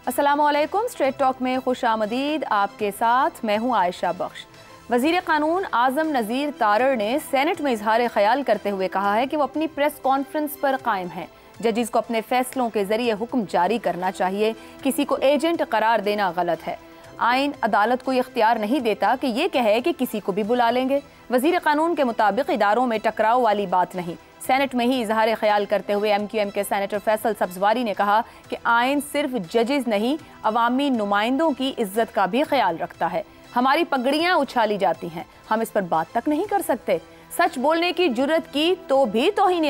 अस्सलामुअलैकुम। Straight talk में खुश आमदीद। आपके साथ मैं हूँ आयशा बख्श। वज़ीर क़ानून आज़म नज़ीर तारड़ ने सेनेट में इजहार ख्याल करते हुए कहा है कि वो अपनी प्रेस कॉन्फ्रेंस पर कायम है। जजिस को अपने फैसलों के जरिए हुक्म जारी करना चाहिए, किसी को एजेंट करार देना गलत है। आइन अदालत को इख्तियार नहीं देता कि ये कहे कि किसी को भी बुला लेंगे। वज़ीर क़ानून के मुताबिक इदारों में टकराव वाली बात नहीं। सेनेट में ही इजहार ख्याल करते हुए MQM के सेनेटर फैसल सब्जवारी ने कहा कि आइन सिर्फ जजेस नहीं, अवामी नुमाइंदों की इज्जत का भी ख्याल रखता है। हमारी पगड़ियाँ उछाली जाती हैं, हम इस पर बात तक नहीं कर सकते। सच बोलने की जुर्रत की तो भी तौहीन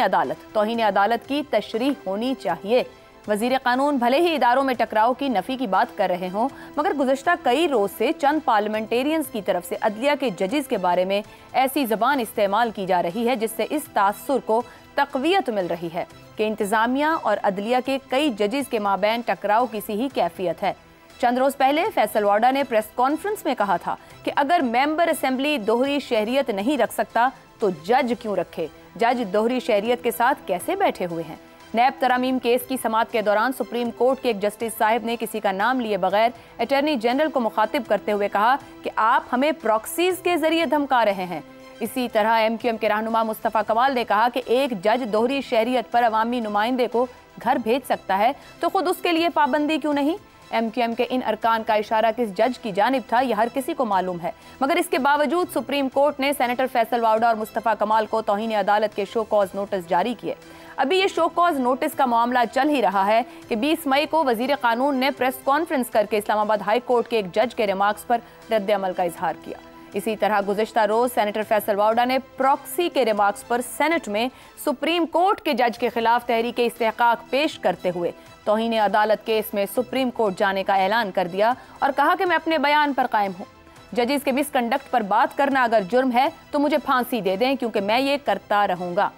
अदालत की तशरीह होनी चाहिए। वज़ीर क़ानून भले ही इदारों में टकराव की नफ़ी की बात कर रहे हों, मगर गुज़श्ता कई रोज़ से चंद पार्लियामेंटेरियंस की तरफ से अदलिया के जजेस के बारे में ऐसी ज़बान इस्तेमाल की जा रही है जिससे इस तासुर को तक़वियत मिल रही है कि इंतज़ामिया और अदलिया के कई जजेस के माबैन टकराव की सी ही कैफियत है। चंद रोज़ पहले फैसल वाडा ने प्रेस कॉन्फ्रेंस में कहा था कि अगर मेंबर असेंबली दोहरी शहरियत नहीं रख सकता तो जज क्यों रखे। जज दोहरी शहरियत के साथ कैसे बैठे हुए हैं। नैब तरामीम केस की समाअत के दौरान सुप्रीम कोर्ट के एक जस्टिस साहिब ने किसी का नाम लिए बगैर अटॉर्नी जनरल को मुखातिब करते हुए कहा कि आप हमें प्रॉक्सीज के जरिए धमका रहे हैं। इसी तरह MQM के रहनुमा मुस्तफ़ा कमाल ने कहा कि एक जज दोहरी शहरियत पर अवामी नुमाइंदे को घर भेज सकता है तो खुद उसके लिए पाबंदी क्यों नहीं। MQM के इन अरकान का इशारा किस जज की जानिब था यह हर किसी को मालूम है, मगर इसके बावजूद सुप्रीम कोर्ट ने सेनेटर फैसल वाडा और मुस्तफ़ा कमाल को तौहीन अदालत के शो कॉज नोटिस जारी किए। अभी ये शो कॉज नोटिस का मामला चल ही रहा है कि 20 मई को वज़ीर क़ानून ने प्रेस कॉन्फ्रेंस करके इस्लामाबाद हाई कोर्ट के एक जज के रिमार्क्स पर रद्द अमल का इजहार किया। इसी तरह गुज़श्ता रोज सेनेटर फैसल वाडा ने प्रॉक्सी के रिमार्क्स पर सेनेट में सुप्रीम कोर्ट के जज के खिलाफ तहरीक इस्तेहकाक पेश करते हुए तौहीन अदालत केस में सुप्रीम कोर्ट जाने का ऐलान कर दिया और कहा कि मैं अपने बयान पर कायम हूँ। जजेस के मिसकंडक्ट पर बात करना अगर जुर्म है तो मुझे फांसी दे दें, क्योंकि मैं ये करता रहूँगा।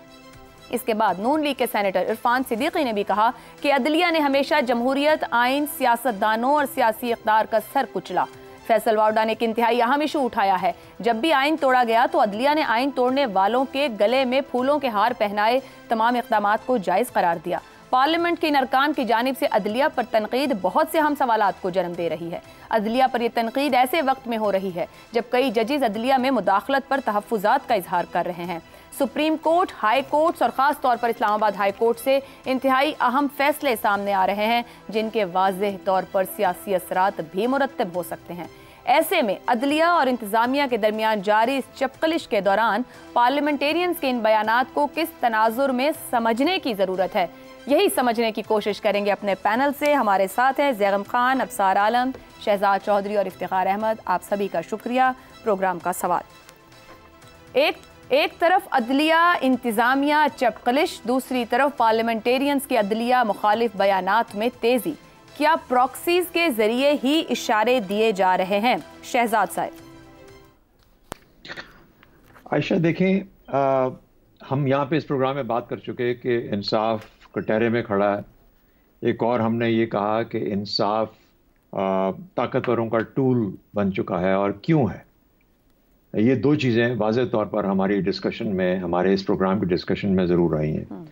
इसके बाद नून लीग के सेनेटर इरफान सिद्दीकी ने भी कहा कि अदलिया ने हमेशा जमहूरियत, आइन, सियासतदानों और सियासी इक़्तिदार का सर कुचला। फैसल वाडा ने एक इंतहाई अहम इशू उठाया है। जब भी आइन तोड़ा गया तो अदलिया ने आइन तोड़ने वालों के गले में फूलों के हार पहनाए तमाम इक़दामात को जायज़ करार दिया। पार्लियामेंट के इन अरकान की जानिब से अदलिया पर तनकीद बहुत से अहम सवालात को जन्म दे रही है। अदलिया पर यह तनकीद ऐसे वक्त में हो रही है जब कई जजेस अदलिया में मुदाखलत पर तहफ़्फ़ुज़ात का इजहार कर रहे हैं। सुप्रीम कोर्ट, हाई कोर्ट्स और ख़ास तौर पर इस्लामाबाद हाई कोर्ट से इंतहाई अहम फैसले सामने आ रहे हैं जिनके वाज़ेह तौर पर सियासी असरात भी मुरत्तब हो सकते हैं। ऐसे में अदलिया और इंतज़ामिया के दरमियान जारी इस चपकलिश के दौरान पार्लियामेंटेरियंस के इन बयानात को किस तनाजुर में समझने की ज़रूरत है, यही समझने की कोशिश करेंगे अपने पैनल से। हमारे साथ हैं ज़ैगम खान, अब्सार आलम, शहजाद चौधरी और इफ्तिखार अहमद। आप सभी का शुक्रिया। प्रोग्राम का सवाल, एक तरफ अदलिया इंतज़ामिया चपकलिश, दूसरी तरफ पार्लियामेंटेरियंस के अदलिया मुखालिफ बयानात में तेज़ी। क्या प्रॉक्सीज के जरिए ही इशारे दिए जा रहे हैं? शहजाद साहब। आयशा देखें, हम यहाँ पे इस प्रोग्राम में बात कर चुके कि इंसाफ कटहरे में खड़ा है। एक और हमने ये कहा कि इंसाफ ताकतवरों का टूल बन चुका है, और क्यों है। ये दो चीज़ें वाज़ेह तौर पर हमारी डिस्कशन में, हमारे इस प्रोग्राम की डिस्कशन में ज़रूर आई हैं।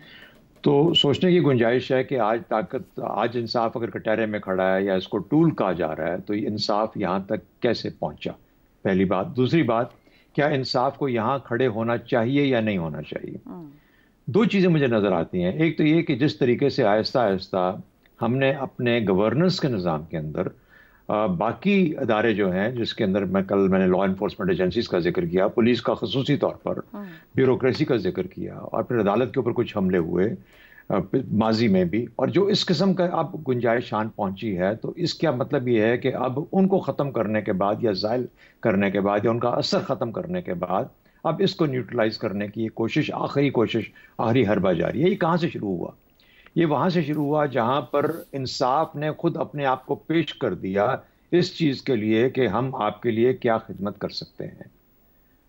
तो सोचने की गुंजाइश है कि आज इंसाफ अगर कटहरे में खड़ा है या इसको टूल कहा जा रहा है तो ये इंसाफ यहाँ तक कैसे पहुँचा, पहली बात। दूसरी बात, क्या इंसाफ को यहाँ खड़े होना चाहिए या नहीं होना चाहिए। दो चीज़ें मुझे नज़र आती हैं। एक तो ये कि जिस तरीके से आहिस्ता आहिस्ता हमने अपने गवर्नेंस के निज़ाम के अंदर बाकी अदारे जो हैं, जिसके अंदर मैंने लॉ इन्फोर्समेंट एजेंसीज का जिक्र किया, पुलिस का खसूसी तौर पर, ब्यूरोक्रेसी का जिक्र किया, और फिर अदालत के ऊपर कुछ हमले हुए माजी में भी, और जो इस किस्म का अब गुंजाइश शान पहुंची है, तो इसका मतलब ये है कि अब उनको ख़त्म करने के बाद या ज़ाइल करने के बाद या उनका असर ख़त्म करने के बाद अब इसको न्यूट्रलाइज करने की कोशिश, आखिरी हरबा जारी है। ये कहाँ से शुरू हुआ? ये वहाँ से शुरू हुआ जहाँ पर इंसाफ ने खुद अपने आप को पेश कर दिया इस चीज़ के लिए कि हम आपके लिए क्या खिदमत कर सकते हैं।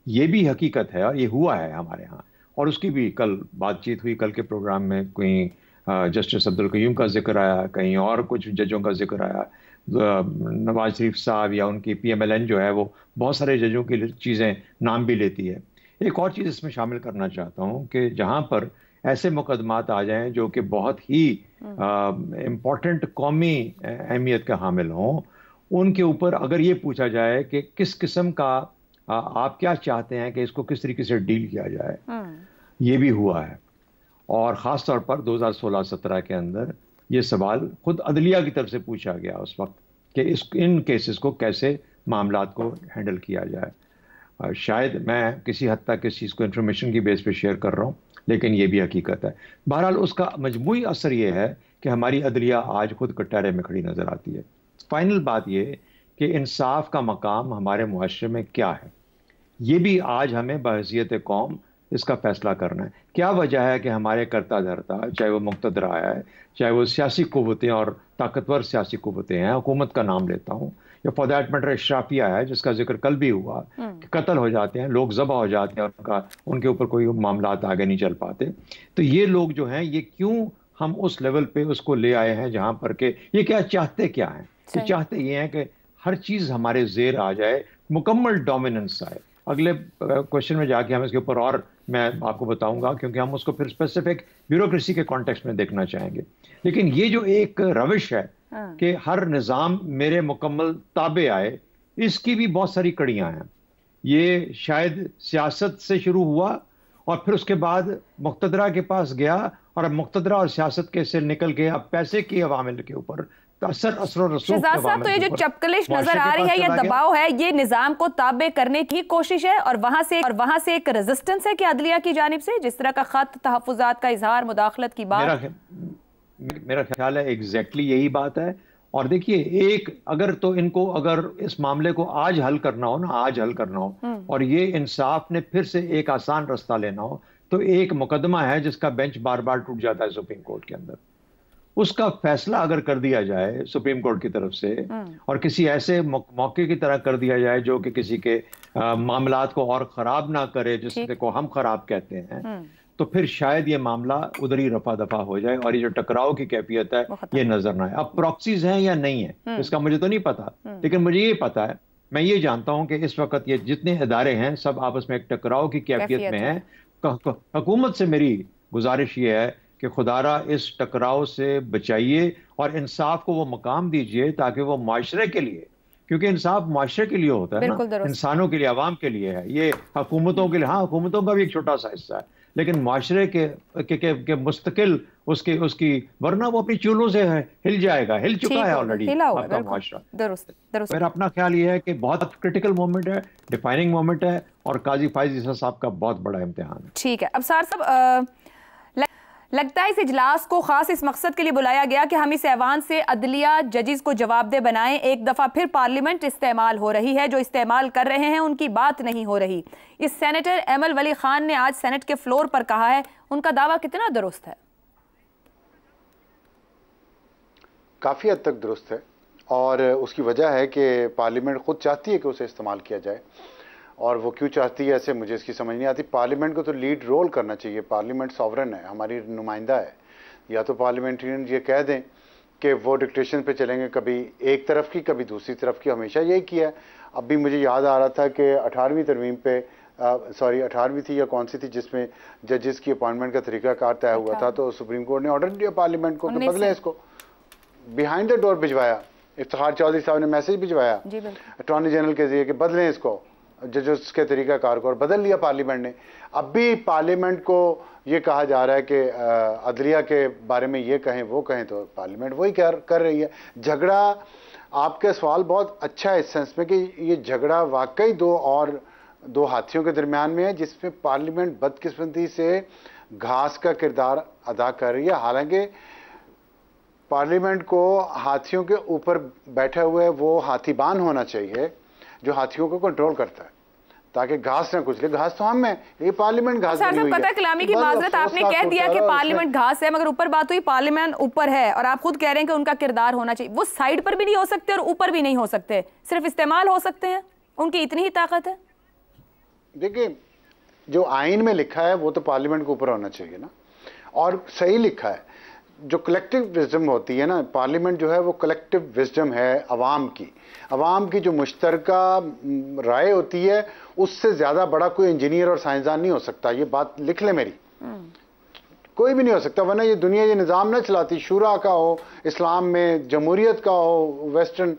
ये भी हकीकत है और ये हुआ है हमारे यहाँ, और उसकी भी कल बातचीत हुई। कल के प्रोग्राम में कहीं जस्टिस अब्दुल कयूम का जिक्र आया, कहीं और कुछ जजों का जिक्र आया, नवाज शरीफ साहब या उनकी PMLN जो है वो बहुत सारे जजों की चीज़ें नाम भी लेती है। एक और चीज़ इसमें शामिल करना चाहता हूँ कि जहाँ पर ऐसे मुकदमात आ जाएं जो कि बहुत ही इम्पोर्टेंट कौमी अहमियत का हामिल हों, उनके ऊपर अगर ये पूछा जाए कि किस किस्म का आप क्या चाहते हैं कि इसको किस तरीके से डील किया जाए, ये भी हुआ है। और ख़ास तौर पर 2016-17 के अंदर ये सवाल खुद अदलिया की तरफ से पूछा गया उस वक्त कि इन केसेस को कैसे मामलात को हैंडल किया जाए। शायद मैं किसी हद तक इस चीज़ को इंफॉर्मेशन की बेस पे शेयर कर रहा हूँ, लेकिन ये भी हकीकत है। बहरहाल उसका मजमूई असर ये है कि हमारी अदलिया आज खुद कटहरे में खड़ी नज़र आती है। फाइनल बात ये कि इंसाफ का मकाम हमारे मुआशरे में क्या है, ये भी आज हमें बहैसियत कौम इसका फैसला करना है। क्या वजह है कि हमारे करता धरता, चाहे वो मुक़्तदर आया है, चाहे वो सियासी क़ुव्वतें और ताकतवर सियासी क़ुव्वतें हैं, हुकूमत का नाम लेता हूँ, या फॉर दैट मैटर इशराफिया है जिसका जिक्र कल भी हुआ कि कत्ल हो जाते हैं लोग, ज़बह हो जाते हैं और उनके ऊपर कोई मामलात आगे नहीं चल पाते। तो ये लोग जो हैं, ये क्यों हम उस लेवल पे उसको ले आए हैं जहाँ पर के ये क्या चाहते क्या हैं? ये चाहते ये हैं कि हर चीज़ हमारे ज़ेर आ जाए, मुकम्मल डोमिनेंस आए। अगले क्वेश्चन में जाके हम इसके ऊपर और मैं आपको बताऊंगा, क्योंकि हम उसको फिर स्पेसिफिक ब्यूरोक्रेसी के कॉन्टेक्स्ट में देखना चाहेंगे। लेकिन ये जो एक रविश है कि हर निज़ाम मेरे मुकम्मल ताबे आए, इसकी भी बहुत सारी कड़ियां हैं। ये शायद सियासत से शुरू हुआ और फिर उसके बाद मुक़्तदरा के पास गया, और अब मुक़्तदरा और सियासत के से निकल के अब पैसे की अवामिल के ऊपर शहजाद साहब, तो ये जो चपकलिश नजर आ रही है, ये दबाव है, ये निजाम को ताबे करने की कोशिश है, और वहां से एक रेजिस्टेंस है कि अदलिया की जानिब से जिस तरह का खत, तहफ़्फ़ुज़ात का इजहार, मुदाखलत की बात। मेरा ख्याल है एग्जैक्टली यही बात है। और देखिए, एक अगर तो इनको अगर इस मामले को आज हल करना हो ना, आज हल करना हो, और ये इंसाफ ने फिर से एक आसान रास्ता लेना हो, तो एक मुकदमा है जिसका बेंच बार बार टूट जाता है सुप्रीम कोर्ट के अंदर। उसका फैसला अगर कर दिया जाए सुप्रीम कोर्ट की तरफ से, और किसी ऐसे मौके की तरह कर दिया जाए जो कि किसी के मामलात को और खराब ना करे, जिसको को हम खराब कहते हैं, तो फिर शायद ये मामला उधर ही रफा दफा हो जाए और ये जो टकराव की कैफियत है ये नजर ना आए। अब प्रॉक्सीज हैं या नहीं है इसका मुझे तो नहीं पता, लेकिन मुझे ये पता है, मैं ये जानता हूं कि इस वक्त ये जितने इदारे हैं सब आपस में एक टकराव की कैफियत में है। हुकूमत से मेरी गुजारिश ये है कि खुदारा इस टकराव से बचाइए और इंसाफ को वो मकाम दीजिए ताकि वो माशरे के लिए, क्योंकि इंसाफ माशरे के लिए होता है ना, इंसानों के लिए, आवाम के लिए है। ये हुकूमतों के लिए, हाँ हुकूमतों का भी एक छोटा सा हिस्सा है, लेकिन माशरे के मुस्तकिल उसकी वरना वो अपनी चूलों से हिल जाएगा, हिल चुका है ऑलरेडी आपका माशरा। मेरा अपना ख्याल ये है कि बहुत क्रिटिकल मोमेंट है, डिफाइनिंग मोमेंट है, और काजी फाइज ईसा साहब का बहुत बड़ा इम्तिहान है। ठीक है, अब सर साहब लगता है इस इजलास को खास इस मकसद के लिए बुलाया गया कि हम इस ऐवान से अदलिया जजेस को जवाबदेह बनाएं। एक दफ़ा फिर पार्लियामेंट इस्तेमाल हो रही है, जो इस्तेमाल कर रहे हैं उनकी बात नहीं हो रही। इस सेनेटर एमल वली खान ने आज सेनेट के फ्लोर पर कहा है, उनका दावा कितना दुरुस्त है? काफ़ी हद तक दुरुस्त है, और उसकी वजह है कि पार्लियामेंट खुद चाहती है कि उसे इस्तेमाल किया जाए, और वो क्यों चाहती है ऐसे मुझे इसकी समझ नहीं आती। पार्लियामेंट को तो लीड रोल करना चाहिए, पार्लियामेंट सॉवरन है, हमारी नुमाइंदा है। या तो पार्लियामेंटेरियन ये कह दें कि वो डिक्टेशन पे चलेंगे, कभी एक तरफ की कभी दूसरी तरफ की, हमेशा यही किया है। अब भी मुझे याद आ रहा था कि 18वीं तरमीम पे 18वीं थी या कौन सी थी जिसमें जजेस की अपॉइंटमेंट का तरीकाकार तय हुआ था, तो सुप्रीम कोर्ट ने ऑर्डर दिया पार्लियामेंट को तो बदलें इसको, बिहाइंड द डोर भिजवाया। इफ्तिखार चौधरी साहब ने मैसेज भिजवाया अटॉर्नी जनरल के जरिए कि बदलें इसको, जजेस के तरीकाकार को, और बदल लिया पार्लियामेंट ने। अब भी पार्लियामेंट को ये कहा जा रहा है कि अदलिया के बारे में ये कहें वो कहें, तो पार्लियामेंट वही कर रही है। झगड़ा, आपका सवाल बहुत अच्छा है इस सेंस में कि ये झगड़ा वाकई दो हाथियों के दरमियान में है, जिसमें पार्लियामेंट बदकिस्मती से घास का किरदार अदा कर रही है। हालांकि पार्लियामेंट को हाथियों के ऊपर बैठे हुए वो हाथीबान होना चाहिए जो हाथियों को कंट्रोल करता है, ताकि घास ना कुचले। घास तो हम है, ये पार्लियामेंट घास बनी हुई है। पता कलामी की माजरत, आपने कह दिया कि पार्लियामेंट घास है, मगर ऊपर बात हुई पार्लियामेंट ऊपर है, और आप खुद कह रहे हैं कि उनका किरदार होना चाहिए। वो साइड पर भी नहीं हो सकते और ऊपर भी नहीं हो सकते, सिर्फ इस्तेमाल हो सकते हैं, उनकी इतनी ही ताकत है। देखिए, जो आइन में लिखा है वो तो पार्लियामेंट के ऊपर होना चाहिए ना, और सही लिखा है। जो कलेक्टिव विजडम होती है ना, पार्लियामेंट जो है वो कलेक्टिव विजडम है अवाम की जो मुश्तरका राय होती है, उससे ज़्यादा बड़ा कोई इंजीनियर और साइंसदान नहीं हो सकता। ये बात लिख ले मेरी। कोई भी नहीं हो सकता, वरना ये दुनिया ये निज़ाम ना चलाती। शूरा का हो, इस्लाम में जमहूरियत का हो, वेस्टर्न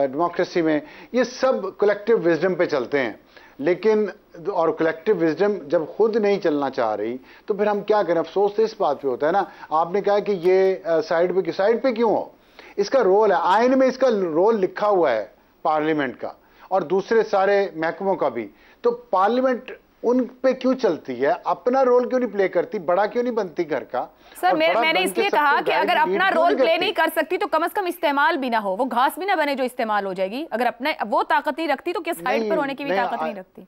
डेमोक्रेसी में, ये सब कलेक्टिव विजडम पे चलते हैं। लेकिन और कलेक्टिव विजडम जब खुद नहीं चलना चाह रही तो फिर हम क्या करें? अफसोस तो इस बात पे होता है ना, आपने कहा कि ये साइड पे क्यों हो? इसका रोल है, आइन में इसका रोल लिखा हुआ है पार्लियामेंट का और दूसरे सारे महकमों का भी। तो पार्लियामेंट उन पे क्यों चलती है? अपना रोल क्यों नहीं प्ले करती? बड़ा क्यों नहीं बनती घर का? सर मैंने इसलिए कहा कि अगर अपना रोल प्ले नहीं कर सकती तो कम से कम इस्तेमाल भी ना हो, वो घास भी ना बने जो इस्तेमाल हो जाएगी। अगर अपने वो ताकत नहीं रखती तो क्या साइड पर होने की भी ताकत नहीं रखती?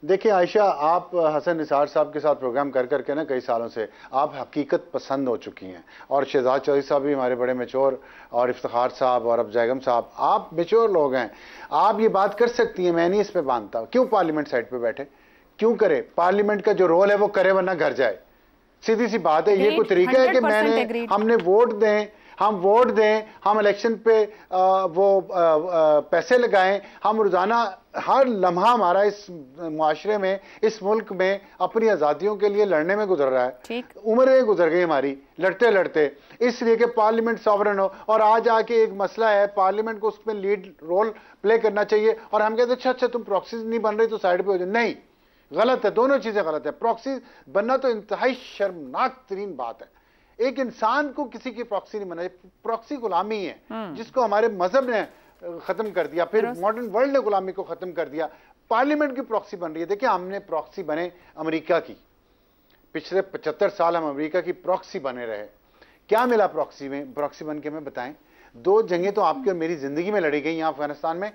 देखिए आयशा, आप हसन निसार साहब के साथ प्रोग्राम कर करके ना कई सालों से आप हकीकत पसंद हो चुकी हैं, और शहजाद चौधरी साहब भी हमारे बड़े मैच्योर, और इफ्तिखार साहब और अब जैगम साहब, आप मैच्योर लोग हैं, आप ये बात कर सकती हैं। मैं नहीं इस पे मानता। क्यों पार्लियामेंट साइड पे बैठे? क्यों करे? पार्लियामेंट का जो रोल है वो करे, वरना घर जाए। सीधी सी बात है। ये कोई तरीका है कि हमने वोट दें, हम इलेक्शन पे पैसे लगाएं, हम रोजाना हर लम्हा हमारा इस मुआशरे में, इस मुल्क में अपनी आज़ादियों के लिए लड़ने में गुजर रहा है। उम्रें गुजर गई हमारी लड़ते लड़ते, इसलिए कि पार्लियामेंट सॉवरन हो। और आज आके एक मसला है, पार्लियामेंट को उसमें लीड रोल प्ले करना चाहिए, और हम कहते अच्छा तुम प्रॉक्सी नहीं बन रही तो साइड पे हो जाए। नहीं, गलत है, दोनों चीजें गलत है। प्रॉक्सी बनना तो इंतहाई शर्मनाक तरीन बात है। एक इंसान को किसी की प्रॉक्सी नहीं बनाई। प्रॉक्सी गुलामी है जिसको हमारे मजहब ने खत्म कर दिया, फिर मॉडर्न वर्ल्ड ने गुलामी को खत्म कर दिया। पार्लियामेंट की प्रॉक्सी बन रही है। देखिए, हमने प्रॉक्सी बने अमेरिका की, पिछले 75 साल हम अमेरिका की प्रॉक्सी बने रहे। क्या मिला प्रॉक्सी में? प्रॉक्सी बन के हमें बताएं। 2 जंगें तो आपकी और मेरी जिंदगी में लड़ी गई यहाँ अफगानिस्तान में।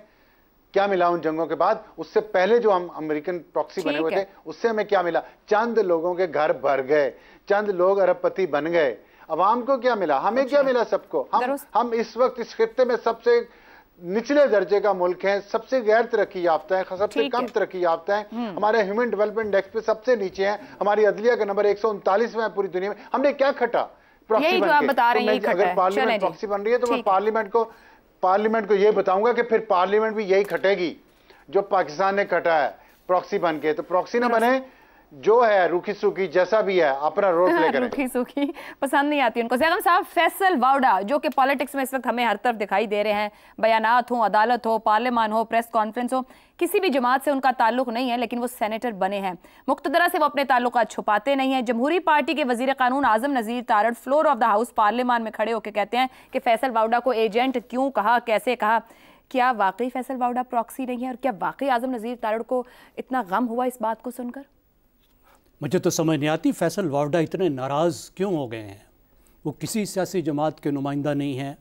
क्या मिला उन जंगों के बाद? उससे पहले जो हम अमेरिकन प्रॉक्सी बने हुए थे, उससे हमें क्या मिला? चंद लोगों के घर भर गए, चंद लोग अरबपति बन गए। अवाम को क्या मिला? हमें क्या मिला? सबको। हम इस वक्त इस खित्ते में सबसे निचले दर्जे का मुल्क है, सबसे गैर तरक्की याफ्ता है, सबसे कम तरक्की याफ्ता है। हमारे ह्यूमन डेवलपमेंट इंडेक्स पे सबसे नीचे है। हमारी अदलिया का नंबर 139वां है पूरी दुनिया में। हमने क्या खटा प्रॉक्सी बन के? अगर पार्लियामेंट प्रॉक्सी बन रही है तो मैं पार्लियामेंट को ये बताऊंगा कि फिर पार्लियामेंट भी यही खटेगी जो पाकिस्तान ने खटा है प्रॉक्सी बन के। तो प्रॉक्सी ना बने, जो है रूखी सूखी जैसा भी है अपना रोल प्ले करें। रूखी सूखी पसंद नहीं आती उनको। जैगम साहब, फैसल वावड़ा जो कि पॉलिटिक्स में इस वक्त हमें हर तरफ दिखाई दे रहे हैं, बयानात हो, अदालत हो, पार्लियामान हो, प्रेस कॉन्फ्रेंस हो, किसी भी जमात से उनका ताल्लुक नहीं है, लेकिन वो सेनेटर बने हैं। मुक्तदरा से वो अपने ताल्लुकात छुपाते नहीं हैं। जमहूरी पार्टी के वजीर कानून Azam Nazeer Tarar floor of the house parliament में खड़े होकर कहते हैं कि फैसल वावड़ा को एजेंट क्यों कहा, कैसे कहा। क्या वाकई फैसल वावड़ा प्रॉक्सी नहीं है? और क्या वाकई आजम नजीर तारड़ को इतना गम हुआ इस बात को सुनकर? मुझे तो समझ नहीं आती फैसल वावड़ा इतने नाराज़ क्यों हो गए हैं। वो किसी सियासी जमात के नुमाइंदा नहीं हैं।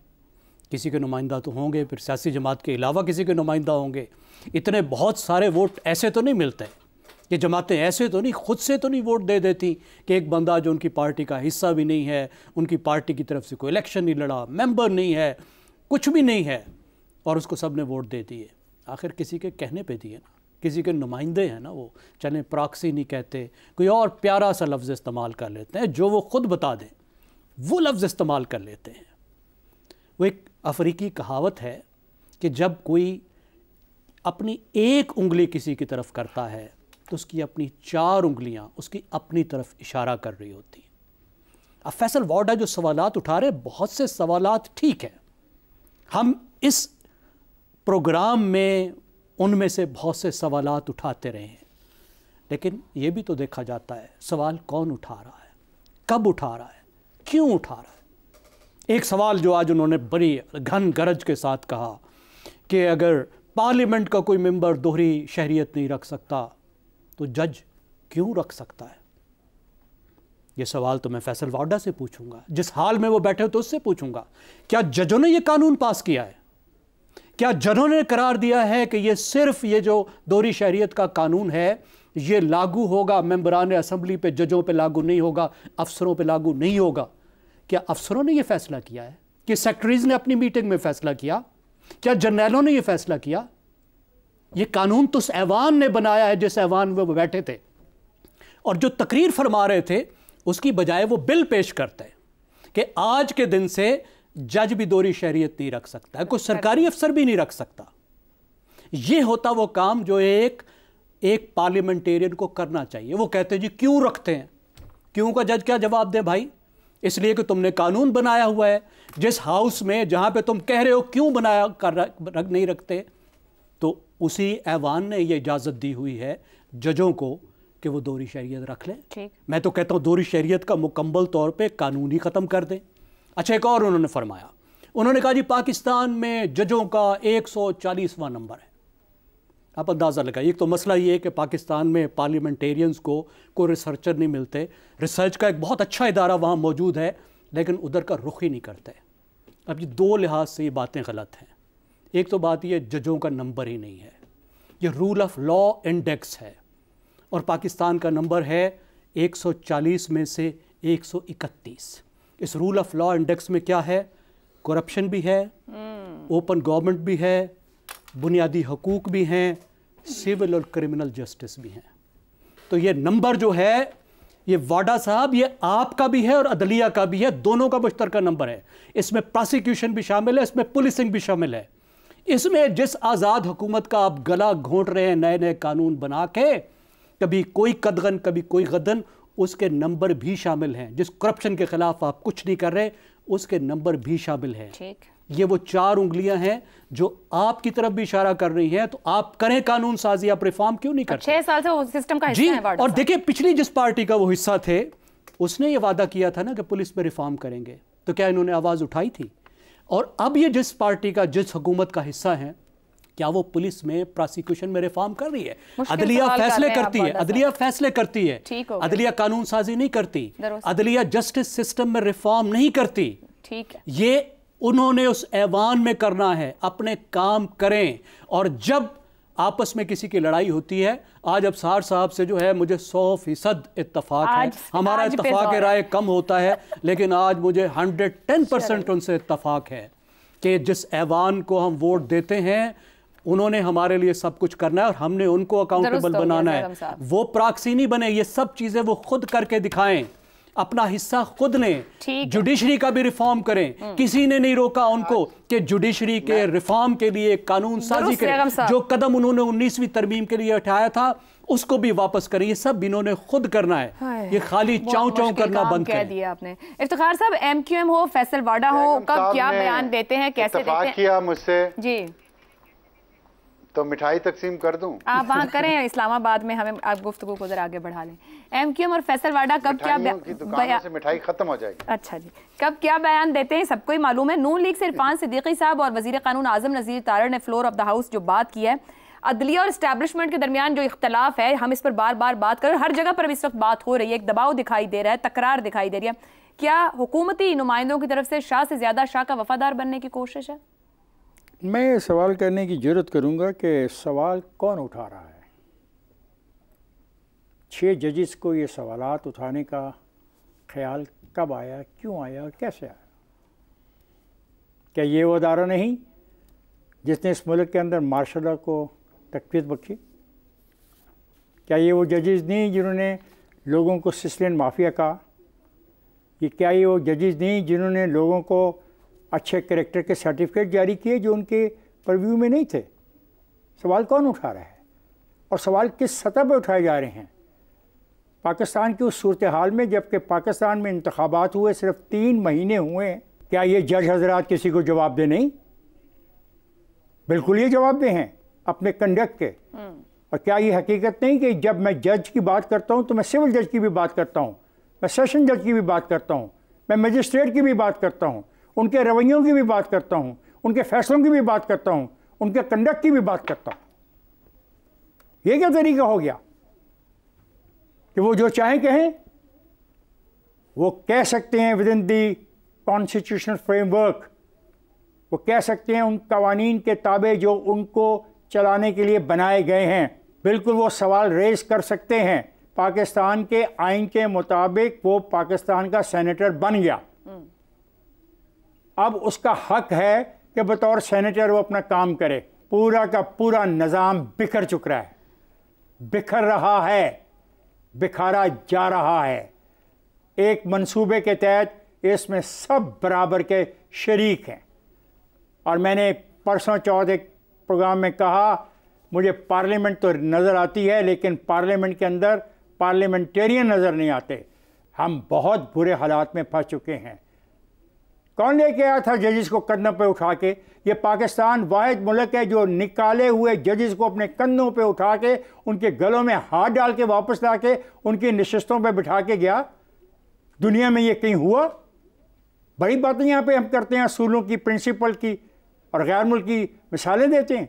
किसी के नुमाइंदा तो होंगे, फिर सियासी जमात के अलावा किसी के नुमाइंदा होंगे। इतने बहुत सारे वोट ऐसे तो नहीं मिलते। ये जमातें ऐसे तो नहीं, खुद से तो नहीं वोट दे देती कि एक बंदा जो उनकी पार्टी का हिस्सा भी नहीं है, उनकी पार्टी की तरफ से कोई इलेक्शन नहीं लड़ा, मेंबर नहीं है, कुछ भी नहीं है, और उसको सब ने वोट दे दिए। आखिर किसी के कहने पे दिए ना, किसी के नुमाइंदे हैं ना वो। चलें प्रॉक्सी नहीं कहते, कोई और प्यारा सा लफ्ज़ इस्तेमाल कर लेते हैं जो वो खुद बता दें, वो लफ्ज़ इस्तेमाल कर लेते हैं। वो एक अफ्रीकी कहावत है कि जब कोई अपनी एक उंगली किसी की तरफ करता है तो उसकी अपनी 4 उंगलियां उसकी अपनी तरफ इशारा कर रही होती। अब फैसल वावड़ा जो सवालात उठा रहे, बहुत से सवालात ठीक है, हम इस प्रोग्राम में उनमें से बहुत से सवालात उठाते रहे हैं, लेकिन ये भी तो देखा जाता है सवाल कौन उठा रहा है, कब उठा रहा है, क्यों उठा रहा है। एक सवाल जो आज उन्होंने बड़ी घन गरज के साथ कहा कि अगर पार्लियामेंट का कोई मेंबर दोहरी शहरियत नहीं रख सकता तो जज क्यों रख सकता है। ये सवाल तो मैं फैसल वावड़ा से पूछूंगा, जिस हाल में वो बैठे हो तो उससे पूछूंगा। क्या जजों ने ये कानून पास किया है? क्या जजों ने करार दिया है कि ये सिर्फ ये जो दोहरी शहरियत का कानून है ये लागू होगा मेंबरान असम्बली पे, जजों पे लागू नहीं होगा, अफसरों पे लागू नहीं होगा? क्या अफसरों ने ये फैसला किया है? कि सेक्रेटरीज ने अपनी मीटिंग में फैसला किया? क्या जर्नैलों ने ये फैसला किया? ये कानून तो उस ऐवान ने बनाया है जिस ऐवान में वो बैठे थे, और जो तकरीर फरमा रहे थे उसकी बजाय वो बिल पेश करते हैं कि आज के दिन से जज भी दोहरी शहरियत नहीं रख सकता है, कोई सरकारी अफसर भी नहीं रख सकता। ये होता वो काम जो एक पार्लियामेंटेरियन को करना चाहिए। वो कहते हैं जी क्यों रखते हैं, क्यों का जज क्या जवाब दे भाई? इसलिए कि तुमने कानून बनाया हुआ है जिस हाउस में जहां पे तुम कह रहे हो क्यों बनाया कर नहीं रखते, तो उसी ऐवान ने ये इजाज़त दी हुई है जजों को कि वो दोहरी शरीयत रख लें। ठीक। मैं तो कहता हूँ दोहरी शरीयत का मुकम्मल तौर पे कानून ही ख़त्म कर दें। अच्छा, एक और उन्होंने फरमाया, उन्होंने कहा जी पाकिस्तान में जजों का 140वां नंबर है। आप अंदाज़ा लगाइए, एक तो मसला ये है कि पाकिस्तान में पार्लियामेंटेरियंस को कोई रिसर्चर नहीं मिलते। रिसर्च का एक बहुत अच्छा इदारा वहाँ मौजूद है लेकिन उधर का रुख ही नहीं करते। अब ये दो लिहाज से ये बातें गलत हैं। एक तो बात ये जजों का नंबर ही नहीं है, ये रूल ऑफ लॉ इंडेक्स है और पाकिस्तान का नंबर है 140 में से 131। इस रूल ऑफ लॉ इंडेक्स में क्या है? करप्शन भी है, ओपन गवर्नमेंट भी है, बुनियादी हकूक़ भी हैं, सिविल और क्रिमिनल जस्टिस भी हैं। तो ये नंबर जो है, ये वाडा साहब, ये आपका भी है और अदलिया का भी है, दोनों का मुश्तरका नंबर है। इसमें प्रोसिक्यूशन भी शामिल है, इसमें पुलिसिंग भी शामिल है। इसमें जिस आज़ाद हुकूमत का आप गला घोंट रहे हैं नए नए कानून बना के, कभी कोई कदगन कभी कोई गदन, उसके नंबर भी शामिल हैं। जिस करप्शन के खिलाफ आप कुछ नहीं कर रहे, उसके नंबर भी शामिल हैं। ठीक। ये वो 4 उंगलियां हैं जो आपकी तरफ भी इशारा कर रही हैं। तो आप करें कानून साजी, आप रिफॉर्म क्यों नहीं करते? 6 साल से वो सिस्टम का जी। हिस्सा है वाडा और साहब। देखिए, पिछली जिस पार्टी का वो हिस्सा थे उसने ये वादा किया था ना कि पुलिस में रिफॉर्म करेंगे, तो क्या इन्होंने आवाज़ उठाई थी? और अब ये जिस पार्टी का, जिस हुकूमत का हिस्सा है, क्या वो पुलिस में प्रोसिक्यूशन में रिफॉर्म कर रही है? अदलिया फैसले करती है, अदलिया फैसले करती है, अदलिया कानून साजी नहीं करती, अदलिया जस्टिस सिस्टम में रिफॉर्म नहीं करती। ठीक है, ये उन्होंने उस ऐवान में करना है। अपने काम करें। और जब आपस में किसी की लड़ाई होती है, आज अब सार साहब से जो है मुझे 100% इत्तफाक है, हमारा इत्तफाक राय कम होता है, लेकिन आज मुझे 110% उनसे इत्तफाक है कि जिस ऐवान को हम वोट देते हैं उन्होंने हमारे लिए सब कुछ करना है और हमने उनको अकाउंटेबल बनाना है। वो प्रॉक्सी नहीं बने, ये सब चीजें वो खुद करके दिखाएं, अपना हिस्सा खुद लें। जुडिशरी का भी रिफॉर्म करें। किसी ने नहीं रोका उनको कि जुडिशरी के रिफॉर्म के लिए, कानून साजी के जो कदम उन्होंने 19वीं तरमीम के लिए उठाया था उसको भी वापस करें। ये सब इन्होंने खुद करना है, ये खाली चाऊ चाऊ करना बंद कर दिया आपने। इफ्तिखार साहब, MQM हो, फैसल वाडा हो, कब क्या बयान देते हैं, कैसे देते हैं? किया मुझसे जी, तो मिठाई तकसीम कर दूं? आप वहाँ करें इस्लामाबाद में, हमें आप गुफ्तगू को जरा आगे बढ़ा लें। MQM और फैसल वाडा कब क्या दुकानों से मिठाई खत्म हो जाएगी। अच्छा जी, कब क्या बयान देते हैं सबको ही मालूम है। नून लीग से इरफान सिद्दीकी साहब और वजीर कानून आजम नज़ीर तारड़ ने फ्लोर ऑफ द हाउस जो बात की है, अदलिया और इस्टेब्लिशमेंट के दरमियान जो इख्तलाफ है, हम इस पर बार बार बात करें, हर जगह पर इस वक्त बात हो रही है, एक दबाव दिखाई दे रहा है, तकरार दिखाई दे रही है। क्या हुकूमती नुमाइंदों की तरफ से शाह से ज्यादा शाह का वफादार बनने की कोशिश है? मैं सवाल करने की जरूरत करूंगा कि सवाल कौन उठा रहा है? 6 जजेस को ये सवालात उठाने का ख्याल कब आया, क्यों आया और कैसे आया? क्या ये वो अदारा नहीं जिसने इस मुल्क के अंदर मार्शल लॉ को तकवीत बख्शी? क्या ये वो जजेस नहीं जिन्होंने लोगों को सिसलियन माफिया कहा? क्या ये वो जजेस नहीं जिन्होंने लोगों को अच्छे कैरेक्टर के सर्टिफिकेट जारी किए जो उनके परव्यू में नहीं थे? सवाल कौन उठा रहा है और सवाल किस सतह पर उठाए जा रहे हैं? पाकिस्तान की उस सूरत हाल में, जबकि पाकिस्तान में इंतखाबात हुए सिर्फ 3 महीने हुए, क्या ये जज हजरात किसी को जवाब दे? नहीं, बिल्कुल ये जवाब दे हैं अपने कंडक्ट के। और क्या ये हकीकत नहीं कि जब मैं जज की बात करता हूँ तो मैं सिविल जज की भी बात करता हूँ, मैं सेशन जज की भी बात करता हूँ, मैं मजिस्ट्रेट की भी बात करता हूँ, उनके रवैयों की भी बात करता हूँ, उनके फैसलों की भी बात करता हूँ, उनके कंडक्ट की भी बात करता हूँ। ये क्या तरीका हो गया कि वो जो चाहें कहें? वो कह सकते हैं with in the constitutional framework, वो कह सकते हैं उन कवानीन के ताबे जो उनको चलाने के लिए बनाए गए हैं। बिल्कुल वो सवाल रेज कर सकते हैं। पाकिस्तान के आइन के मुताबिक वो पाकिस्तान का सेनेटर बन गया, अब उसका हक है कि बतौर सेनेटर वो अपना काम करे। पूरा का पूरा निज़ाम बिखर चुका है, बिखर रहा है, बिखारा जा रहा है। एक मंसूबे के तहत इसमें सब बराबर के शरीक हैं। और मैंने परसों चौथ एक प्रोग्राम में कहा, मुझे पार्लियामेंट तो नज़र आती है लेकिन पार्लियामेंट के अंदर पार्लियामेंटेरियन नज़र नहीं आते। हम बहुत बुरे हालात में फंस चुके हैं। कौन लेके आया था जजेस को कंधों पे उठा के? ये पाकिस्तान वाहिद मुल्क है जो निकाले हुए जजेस को अपने कंधों पे उठा के उनके गलों में हाथ डाल के वापस ला के उनकी नशिस्तों पे बिठा के गया। दुनिया में ये कहीं हुआ? बड़ी बातें यहाँ पे हम करते हैं, असूलों की, प्रिंसिपल की, और गैर मुल्की मिसालें देते हैं।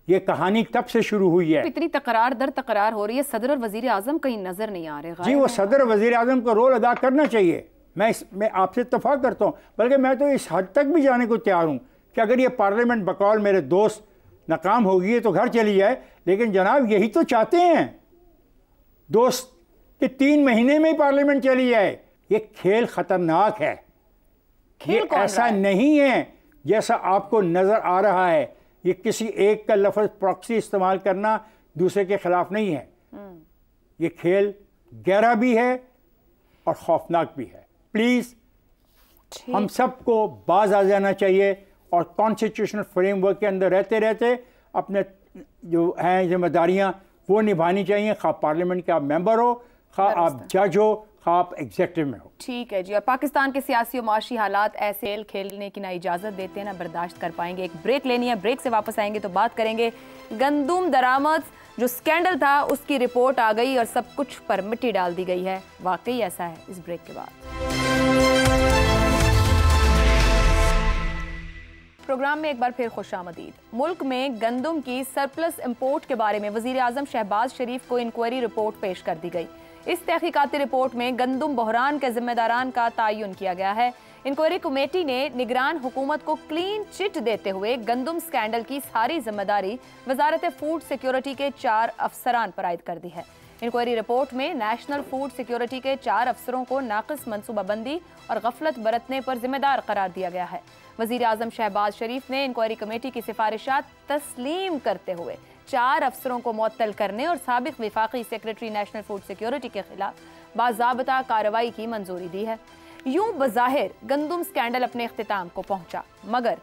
ये कहानी कब से शुरू हुई है? इतनी तकरार दर तकरार हो रही है, सदर और वजीर आजम कहीं नजर नहीं आ रहे। जी, वो सदर वजीर आजम को रोल अदा करना चाहिए, मैं आपसे इत्तफाक करता हूँ। बल्कि मैं तो इस हद तक भी जाने को तैयार हूँ कि अगर ये पार्लियामेंट बकौल मेरे दोस्त नाकाम होगी तो घर चली जाए, लेकिन जनाब यही तो चाहते हैं दोस्त कि 3 महीने में ही पार्लियामेंट चली जाए। ये खेल खतरनाक है, ये ऐसा नहीं है जैसा आपको नज़र आ रहा है। ये किसी एक का लफ्ज़ प्रॉक्सी इस्तेमाल करना दूसरे के खिलाफ नहीं है। ये खेल गहरा भी है और खौफनाक भी है। प्लीज़ हम सबको बाज आ जाना चाहिए और कॉन्स्टिट्यूशनल फ्रेमवर्क के अंदर रहते रहते अपने जो हैं जिम्मेदारियां वो निभानी चाहिए, खा पार्लियामेंट के आप मेंबर हो, खा आप जज हो, खा आप एग्जीक्यूटिव में हो। ठीक है जी। और पाकिस्तान के सियासी और माशी हालात ऐसे खेल खेलने की ना इजाज़त देते हैं ना बर्दाश्त कर पाएंगे। एक ब्रेक लेनी है, ब्रेक से वापस आएंगे तो बात करेंगे गंदम दरामद जो स्कैंडल था उसकी रिपोर्ट आ गई और सब कुछ पर मिट्टी डाल दी गई है। वाकई ऐसा है? इस ब्रेक के बाद प्रोग्राम में एक बार फिर खुशामदीद। मुल्क में गंदम की सरप्लस इंपोर्ट के बारे में वजीर आजम शहबाज शरीफ को इंक्वायरी रिपोर्ट पेश कर दी गई। इस तहकीकाती रिपोर्ट में गंदम बहरान के जिम्मेदारान का तयन किया गया है। इंक्वायरी कमेटी ने निगरान हुकूमत को क्लीन चिट देते हुए गंदम स्कैंडल की सारी जिम्मेदारी वजारत फूड सिक्योरिटी के 4 अफसरान पर आयद कर दी है। इंक्वायरी रिपोर्ट में नेशनल फूड सिक्योरिटी के 4 अफसरों को नाक़िस मनसूबाबंदी और गफलत बरतने पर जिम्मेदार करार दिया गया है। वजीर आजम शहबाज शरीफ ने इंक्वायरी कमेटी की सिफारिशात तस्लीम करते हुए 4 अफसरों को मुअत्तल करने और साबिक विफाकी सेक्रेटरी नेशनल फूड सिक्योरिटी के खिलाफ बाज़ाब्ता कार्रवाई की मंजूरी दी है। यूं बज़ाहिर गंदम स्कैंडल अपने इख्तिताम को पहुंचा, मगर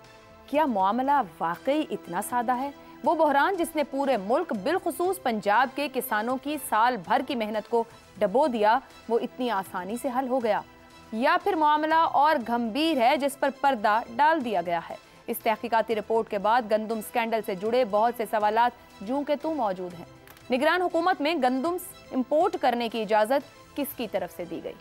क्या मामला वाकई इतना सादा है? वो बहरान जिसने पूरे मुल्क बिलखुसूस पंजाब के किसानों की साल भर की मेहनत को डबो दिया, वो इतनी आसानी से हल हो गया? या फिर मामला और गंभीर है जिस पर पर्दा डाल दिया गया है? इस तहकीकाती रिपोर्ट के बाद गंदम स्कैंडल से जुड़े बहुत से सवालात जूं के तू मौजूद हैं। निगरान हुकूमत में गंदम इंपोर्ट करने की इजाज़त किसकी तरफ से दी गई?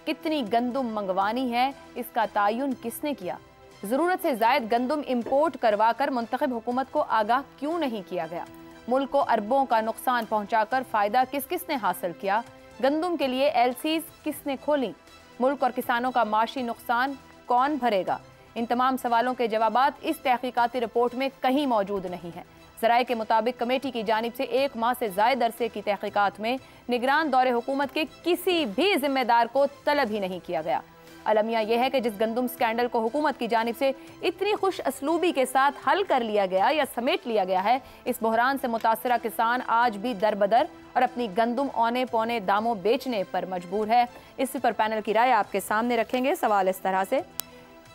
कितनी गंदम मंगवानी है, इसका तयन किसने किया? ज़रूरत से ज़ायद गंदम इंपोर्ट करवाकर मुंतखब हुकूमत को आगाह क्यों नहीं किया गया? मुल्क को अरबों का नुकसान पहुँचाकर फ़ायदा किस किस ने हासिल किया? गंदम के लिए LCs किसने खोली? मुल्क और किसानों का माशी नुकसान कौन भरेगा? इन तमाम सवालों के जवाबात इस तहकीकाती रिपोर्ट में कहीं मौजूद नहीं है। ज़राए के मुताबिक कमेटी की जानिब से 1 माह से ज़ायद अरसे की तहकीकात में निगरान दौरे हुकूमत के किसी भी जिम्मेदार को तलब ही नहीं किया गया। अलमिया यह है कि जिस गंदम स्कैंडल को हुकूमत की जानिब से इतनी खुश असलूबी के साथ हल कर लिया गया या समेट लिया गया है, इस बहरान से मुतासरा किसान आज भी दरबदर और अपनी गंदम औने पौने दामों बेचने पर मजबूर है। इस पर पैनल की राय आपके सामने रखेंगे। सवाल इस तरह से,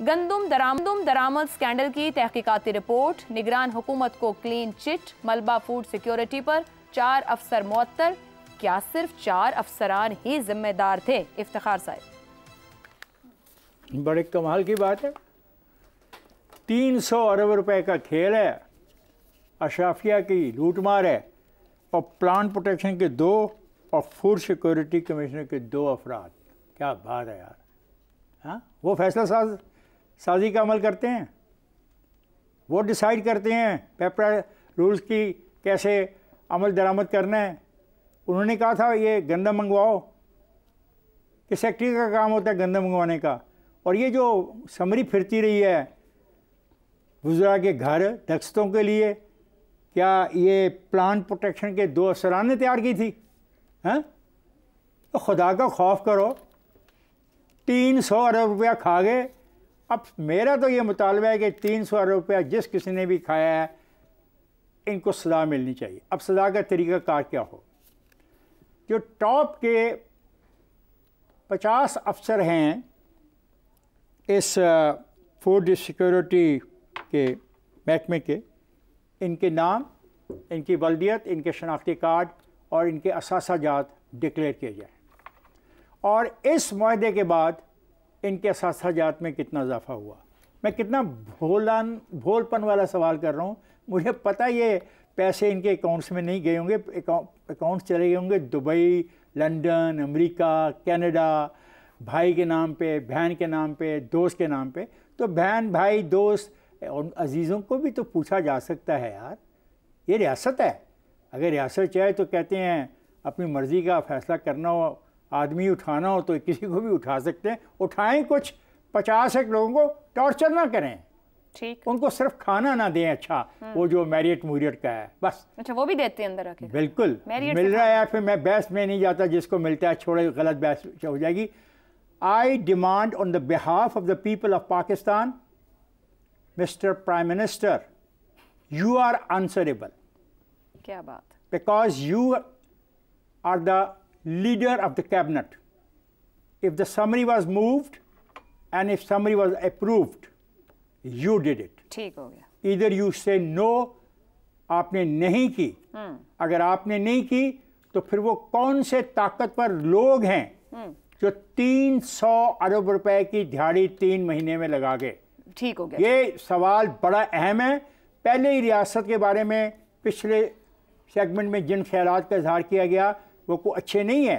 गंदम दरामद स्कैंडल की तहकीकाती रिपोर्ट, निगरान हुकूमत को क्लीन चिट, मलबा फूड सिक्योरिटी पर 4 अफसर मुअत्तल, क्या सिर्फ 4 अफसरान ही जिम्मेदार थे? इफ्तिखार साहब। बड़े कमाल की बात है, 300 अरब रुपए का खेल है, अशराफिया की लूटमार है, और प्लांट प्रोटेक्शन के 2 और फूड सिक्योरिटी कमिश्नर के 2 अफराद। क्या बात है यार। हाँ, वो फैसला साजी का अमल करते हैं, वो डिसाइड करते हैं पेपर रूल्स की कैसे अमल दरामद करना है। उन्होंने कहा था ये गंदम मंगवाओ, कि सेक्रेटरी का काम होता है गंदम मंगवाने का। और ये जो समरी फिरती रही है वज़रा के घर दस्तों के लिए, क्या ये प्लांट प्रोटेक्शन के 2 अफसरान ने तैयार की थी? हैं? तो खुदा का खौफ करो, 300 अरब रुपया खा गए। अब मेरा तो ये मुतालबा है कि 300 अरब रुपया जिस किसी ने भी खाया है इनको सज़ा मिलनी चाहिए। अब सज़ा का तरीक़ाकार क्या हो? जो टॉप के 50 अफसर हैं इस फूड सिक्योरिटी के महकमे के, इनके नाम, इनकी वल्दियत, इनके शनाख्ती कार्ड और इनके असासाजात डिक्लेयर किए जाए। और इस मुआहदे के बाद इनके सासाजात में कितना इजाफा हुआ। मैं कितना भोलपन वाला सवाल कर रहा हूँ। मुझे पता ये पैसे इनके अकाउंट्स में नहीं गए होंगे, अकाउंट्स चले गए होंगे दुबई, लंदन, अमेरिका, कनाडा, भाई के नाम पे, बहन के नाम पे, दोस्त के नाम पे। तो बहन, भाई, दोस्त और अजीज़ों को भी तो पूछा जा सकता है यार, ये रियासत है। अगर रियासत चाहे तो कहते हैं अपनी मर्ज़ी का फ़ैसला करना हो, आदमी उठाना हो तो किसी को भी उठा सकते हैं। उठाएं कुछ 50 एक लोगों को, टॉर्चर ना करें, ठीक, उनको सिर्फ खाना ना दें। अच्छा, वो जो मैरियट मूरियट का है बस, अच्छा वो भी देते हैं अंदर रखे। बिल्कुल मिल रहा है। फिर मैं बहस में नहीं जाता, जिसको मिलता है छोड़े, गलत बहस हो जाएगी। I demand on the behalf of the people of Pakistan, mister prime minister, you are answerable. क्या बात। Because you are the leader of the cabinet. If the summary was moved and if summary was approved, you did it. ठीक हो गया। Either you say no, आपने नहीं की। अगर आपने नहीं की तो फिर वो कौन से ताकतवर लोग हैं जो 300 अरब रुपए की दिहाड़ी 3 महीने में लगा गए। ठीक हो गया। ये सवाल बड़ा अहम है। पहले ही रियासत के बारे में पिछले सेगमेंट में जिन ख्यालात का इजहार किया गया वो को अच्छे नहीं है,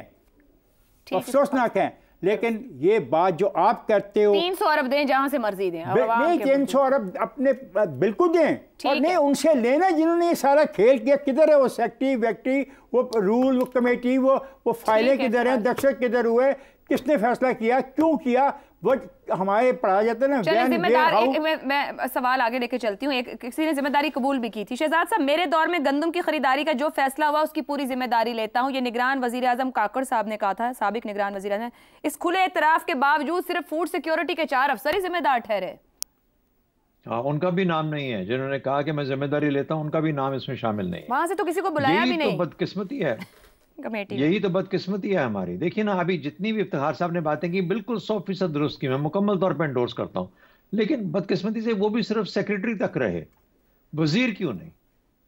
अफसोसनाक है। लेकिन ये बात जो आप करते हो, 300 अरब दें जहां से मर्जी दें, नहीं 300 अरब अपने बिल्कुल दें, और नहीं उनसे लेना जिन्होंने ये सारा खेल किया। किधर है वो सेक्रेटरी वेक्टरी, वो रूल, वो कमेटी, वो फाइलें किधर हैं, दस्तखत किधर हुए, किसने फैसला किया, क्यों किया, वो हमारे पढ़ा जाता है ना। जिम्मेदार मैं सवाल आगे लेके चलती हूँ। किसी ने जिम्मेदारी कबूल भी की थी। शहजाद साहब, मेरे दौर में गंदम की खरीदारी का जो फैसला हुआ उसकी पूरी जिम्मेदारी लेता हूँ। ये निगरान वजीर आजम काकड़ साहब ने कहा था, साबिक निगरान वजीर आजम। इस खुले एतराफ के बावजूद सिर्फ फूड सिक्योरिटी के 4 अफसर ही जिम्मेदार ठहरे। हाँ, उनका भी नाम नहीं है। जिन्होंने कहा कि मैं जिम्मेदारी लेता हूँ, उनका भी नाम इसमें शामिल नहीं है। वहां से तो किसी को बुलाया भी नहीं। तो बदकिस्मती है कमेटी, यही तो बदकिस्मती है हमारी। देखिए ना, अभी जितनी भी इफ्तिखार साहब ने बातें की बिल्कुल 100% दुरुस्त की, मैं मुकम्मल तौर पर एंडोर्स करता हूँ। लेकिन बदकिस्मती से वो भी सिर्फ सेक्रेटरी तक रहे, वजीर क्यों नहीं?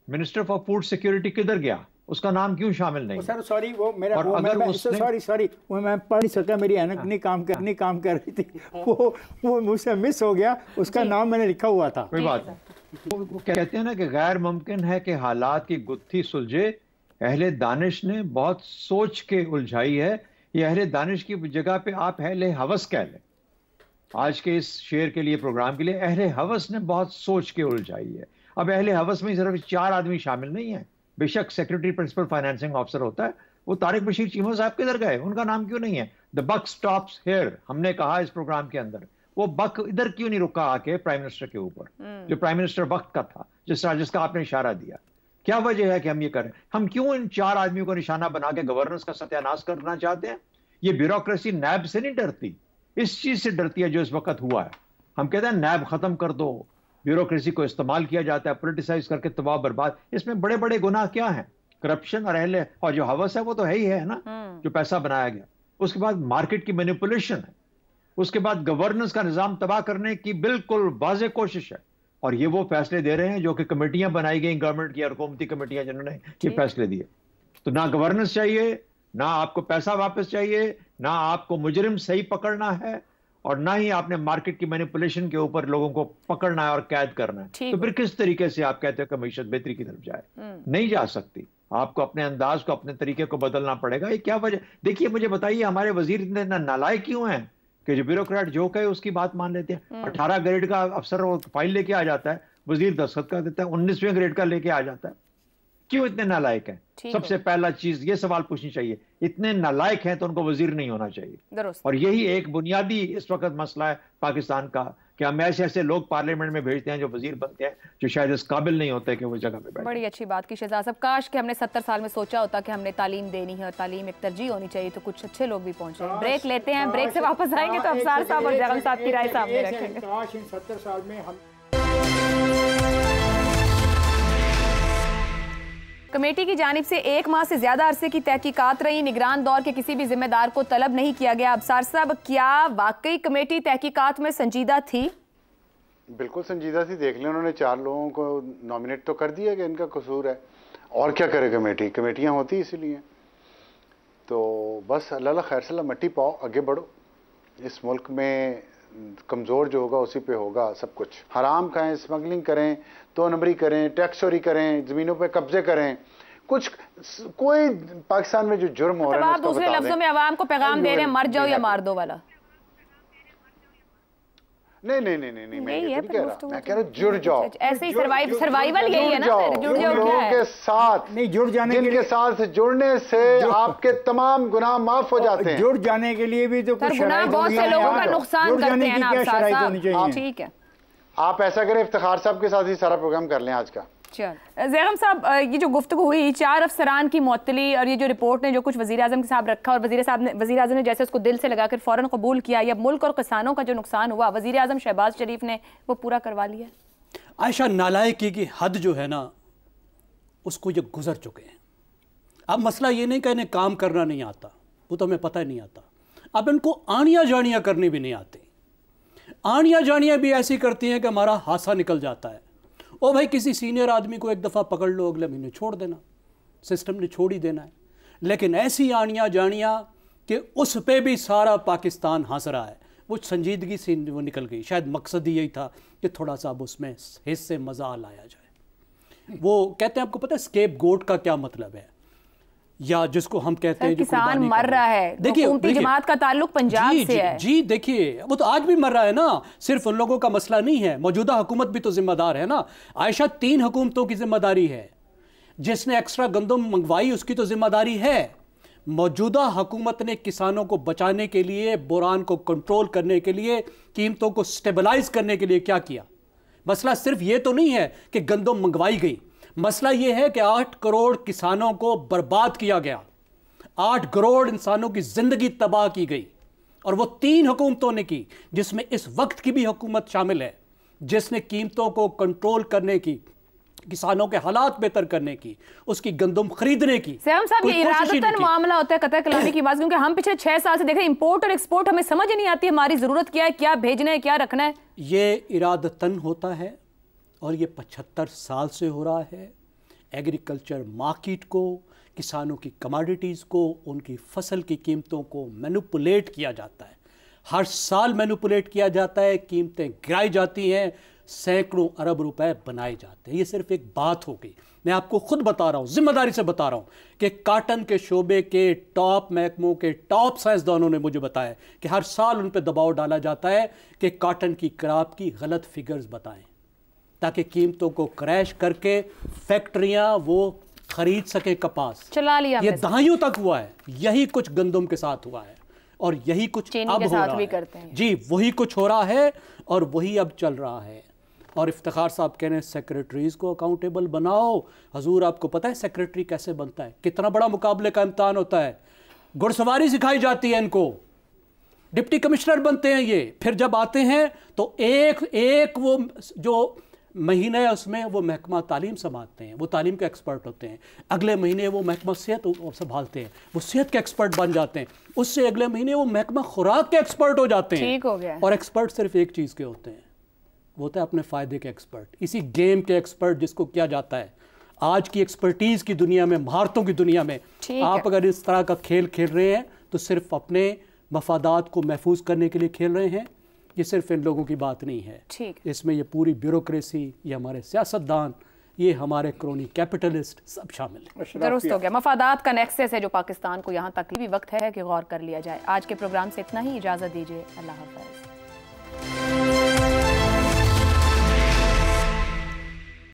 मिनिस्टर फॉर फूड सिक्योरिटी किधर गया? उसका नाम क्यों शामिल नहीं? सर सॉरी, वो मेरा और अगर सॉरी वो मैं पढ़ नहीं सका, मेरी ऐनक नहीं काम कर रही थी, वो मुझसे मिस हो गया। उसका नाम मैंने लिखा हुआ था। कोई बात, वो कहते हैं ना कि गैर मुमकिन है कि हालात की गुत्थी सुलझे, अहले दानिश ने बहुत सोच के उलझाई है। ये अहले दानिश की जगह पे आप अहले हवस कह लें। आज के इस शेर के लिए, प्रोग्राम के लिए, अहले हवस ने बहुत सोच के उलझाई है। अब अहले हवस में सिर्फ 4 आदमी शामिल नहीं है। बेशक सेक्रेटरी प्रिंसिपल फाइनेंसिंग ऑफिसर होता है, वो तारिक बशीर चीमा साहब किधर गए? उनका नाम क्यों नहीं है? द बक स्टॉप्स हियर, हमने कहा इस प्रोग्राम के अंदर। वो बक इधर क्यों नहीं रुका आके प्राइम मिनिस्टर के ऊपर, जो प्राइम मिनिस्टर वक्त का था, जिसका आपने इशारा दिया? क्या वजह है कि हम ये करें? हम क्यों इन 4 आदमियों को निशाना बना के गवर्नेंस का सत्यानाश करना चाहते हैं? ये ब्यूरोक्रेसी नैब से नहीं डरती, इस चीज से डरती है जो इस वक्त हुआ है। हम कहते हैं नैब खत्म कर दो, ब्यूरोक्रेसी को इस्तेमाल किया जाता है पोलिटिसाइज करके तबाह बर्बाद। इसमें बड़े बड़े गुनाह क्या हैं? करप्शन और जो हवस है वो तो है ही है ना, जो पैसा बनाया गया। उसके बाद मार्केट की मैनिपुलेशन है, उसके बाद गवर्नेंस का निजाम तबाह करने की बिल्कुल वाज़ेह कोशिश है। और ये वो फैसले दे रहे हैं जो कि कमेटियां बनाई गई गवर्नमेंट की, हुकूमती कमेटियां, जिन्होंने ये फैसले दिए। तो ना गवर्नेंस चाहिए, ना आपको पैसा वापस चाहिए, ना आपको मुजरिम सही पकड़ना है, और ना ही आपने मार्केट की मैनिपुलेशन के ऊपर लोगों को पकड़ना है और कैद करना है। तो फिर किस तरीके से आप कहते हो कि मईशत बेहतरी की तरफ जाए? नहीं जा सकती। आपको अपने अंदाज को, अपने तरीके को बदलना पड़ेगा। ये क्या वजह? देखिए, मुझे बताइए, हमारे वजीर इतने नालायक क्यों हैं कि जो ब्यूरोक्रेट जो कहे उसकी बात मान लेते हैं? 18 ग्रेड का अफसर वो फाइल लेके आ जाता है, वजीर दस्तखत कर देता है, 19वें ग्रेड का लेके आ जाता है। क्यों इतने नालायक हैं? सबसे पहला चीज ये सवाल पूछनी चाहिए, इतने नालायक हैं तो उनको वजीर नहीं होना चाहिए। और यही एक बुनियादी इस वक्त मसला है पाकिस्तान का, कि हम ऐसे लोग पार्लियामेंट में भेजते हैं जो वजीर बनते हैं, जो शायद इस काबिल नहीं होते कि वो जगह पे बैठे। बड़ी अच्छी बात की शहजाद साहब। काश कि हमने 70 साल में सोचा होता कि हमने तालीम देनी है और तालीम एक तरजीह होनी चाहिए, तो कुछ अच्छे लोग भी पहुंचे। ब्रेक लेते हैं, ब्रेक से वापस आएंगे तो अफसार साहब और जगम साहब की राय सामने रखेंगे। काश इन 70 साल में हम कमेटी की जानिब से 1 माह से ज्यादा अरसे की तहकीकात रही, निगरान दौर के किसी भी जिम्मेदार को तलब नहीं किया गया। अफसार साहब, क्या वाकई कमेटी तहकीकात में संजीदा थी? बिल्कुल संजीदा थी। देख लें, उन्होंने 4 लोगों को नॉमिनेट तो कर दिया कि इनका कसूर है, और क्या करे कमेटी? कमेटियां होती इसीलिए। तो बस अल्लाह खैर सला मट्टी पाओ, आगे बढ़ो। इस मुल्क में कमज़ोर जो होगा उसी पे होगा सब कुछ। हराम खाएं, स्मगलिंग करें, 2 नंबरी करें, टैक्स चोरी करें, ज़मीनों पे कब्जे करें, कुछ कोई पाकिस्तान में जो जुर्म हो रहा है, आप दूसरे लफ्जों में आवाम को पैगाम दे रहे हैं, मर जाओ या मार दो वाला? नहीं, मैं ये नहीं कह रहा, मैं कह रहा जुड़ जाओ। ऐसे ही सर्वाइवल यही है ना, जुड़ जाओ लोगों के साथ नहीं, जुड़ जाने जिनके साथ जुड़ने से आपके तमाम गुनाह माफ हो जाते हैं। जुड़ जाने के लिए भी तो कुछ गुनाह बहुत से लोगों का नुकसान करते हैं ना। ठीक है, आप ऐसा करें, इफ्तिखार साहब के साथ ही सारा प्रोग्राम कर लें आज का। ज़ैगम साहब, ये जो गुफ्तगू हुई 4 अफसरान की मुअत्तली और ये जो रिपोर्ट ने जो कुछ वज़ीर आज़म के साथ रखा और वज़ीर आज़म ने जैसे उसको दिल से लगाकर फ़ौरन कबूल किया, या मुल्क और किसानों का जो नुकसान हुआ वज़ीर आज़म शहबाज शरीफ ने वो पूरा करवा लिया? आयशा, नालायकी की हद जो है ना उसको ये गुजर चुके हैं। अब मसला ये नहीं कि इन्हें काम करना नहीं आता, वो तो हमें पता ही नहीं आता। अब इनको आनियाँ जानियाँ करनी भी नहीं आती। आनियाँ जानियाँ भी ऐसी करती हैं कि हमारा हादसा निकल जाता है। ओ भाई, किसी सीनियर आदमी को एक दफ़ा पकड़ लो, अगले महीने छोड़ देना, सिस्टम ने छोड़ ही देना है। लेकिन ऐसी आनियाँ जानियाँ कि उस पर भी सारा पाकिस्तान हंस रहा है, वो संजीदगी से वो निकल गई। शायद मकसद ही यही था कि थोड़ा सा अब उसमें हिस्से मज़ा लाया जाए। वो कहते हैं, आपको पता है स्केप गोट का क्या मतलब है, या जिसको हम कहते हैं किसान मर रहा है, देखिए जमात का ताल्लुक पंजाब से है। जी देखिए, वो तो आज भी मर रहा है ना, सिर्फ उन लोगों का मसला नहीं है, मौजूदा हुकूमत भी तो जिम्मेदार है ना। आयशा, 3 हुकूमतों की जिम्मेदारी है। जिसने एक्स्ट्रा गंदम मंगवाई उसकी तो जिम्मेदारी है। मौजूदा हुकूमत ने किसानों को बचाने के लिए, बुरान को कंट्रोल करने के लिए, कीमतों को स्टेबलाइज करने के लिए क्या किया? मसला सिर्फ ये तो नहीं है कि गंदम मंगवाई गई, मसला यह है कि 8 करोड़ किसानों को बर्बाद किया गया, 8 करोड़ इंसानों की जिंदगी तबाह की गई। और वो 3 हुकूमतों ने की, जिसमें इस वक्त की भी हुकूमत शामिल है, जिसने कीमतों को कंट्रोल करने की, किसानों के हालात बेहतर करने की, उसकी गंदम खरीदने की। साहब, ये इरादतन मामला होता है कतर कलामी की बात, क्योंकि हम पिछले 6 साल से देख रहे हैं इंपोर्ट और एक्सपोर्ट, हमें समझ ही नहीं आती हमारी जरूरत क्या है, क्या भेजना है, क्या रखना है। ये इरादतन होता है और ये 75 साल से हो रहा है। एग्रीकल्चर मार्केट को, किसानों की कमोडिटीज़ को, उनकी फसल की कीमतों को मैनिपुलेट किया जाता है। हर साल मैनिपुलेट किया जाता है, कीमतें गिराई जाती हैं, सैकड़ों अरब रुपए बनाए जाते हैं। ये सिर्फ एक बात हो गई। मैं आपको खुद बता रहा हूँ, जिम्मेदारी से बता रहा हूँ कि काटन के शोबे के टॉप महकमों के टॉप साइंसदानों ने मुझे बताया कि हर साल उन पर दबाव डाला जाता है कि काटन की क्रॉप की गलत फिगर्स बताएं, ताकि कीमतों को क्रैश करके फैक्ट्रियां वो खरीद सके कपास। चला लिया ये दहाइयों तक हुआ है। यही कुछ गंदम के साथ हुआ है और यही कुछ अब हो रहा है। जी, वही कुछ हो रहा है और वही अब चल रहा है। और इफ्तिखार साहब कह रहे हैं सेक्रेटरीज को अकाउंटेबल बनाओ। हजूर, आपको पता है सेक्रेटरी कैसे बनता है? कितना बड़ा मुकाबले का इम्तहान होता है। घुड़सवारी सिखाई जाती है इनको, डिप्टी कमिश्नर बनते हैं ये। फिर जब आते हैं तो एक वो जो महीने है उसमें वो महकमा तालीम संभालते हैं, वो तालीम के एक्सपर्ट होते हैं। अगले महीने वो महकमा सेहत संभालते हैं, वो सेहत के एक्सपर्ट बन जाते हैं। उससे अगले महीने वो महकमा खुराक के एक्सपर्ट हो जाते हैं। ठीक हो गया। और एक्सपर्ट सिर्फ एक चीज़ के होते हैं, वो होता है अपने फ़ायदे के एक्सपर्ट, इसी गेम के एक्सपर्ट जिसको किया जाता है। आज की एक्सपर्टीज़ की दुनिया में, महारतों की दुनिया में आप अगर इस तरह का खेल खेल रहे हैं तो सिर्फ अपने मफादात को महफूज करने के लिए खेल रहे हैं। ये सिर्फ इन लोगों की बात नहीं है, इसमें ये पूरी ब्यूरोक्रेसी, ये हमारे सियासतदान, ये हमारे क्रोनी कैपिटलिस्ट सब शामिल है। दुरुस्त हो गया। मफादात का नेक्सस है जो पाकिस्तान को यहाँ तक भी वक्त है कि गौर कर लिया जाए। आज के प्रोग्राम से इतना ही, इजाज़त दीजिए। अल्लाह हाफ़िज़।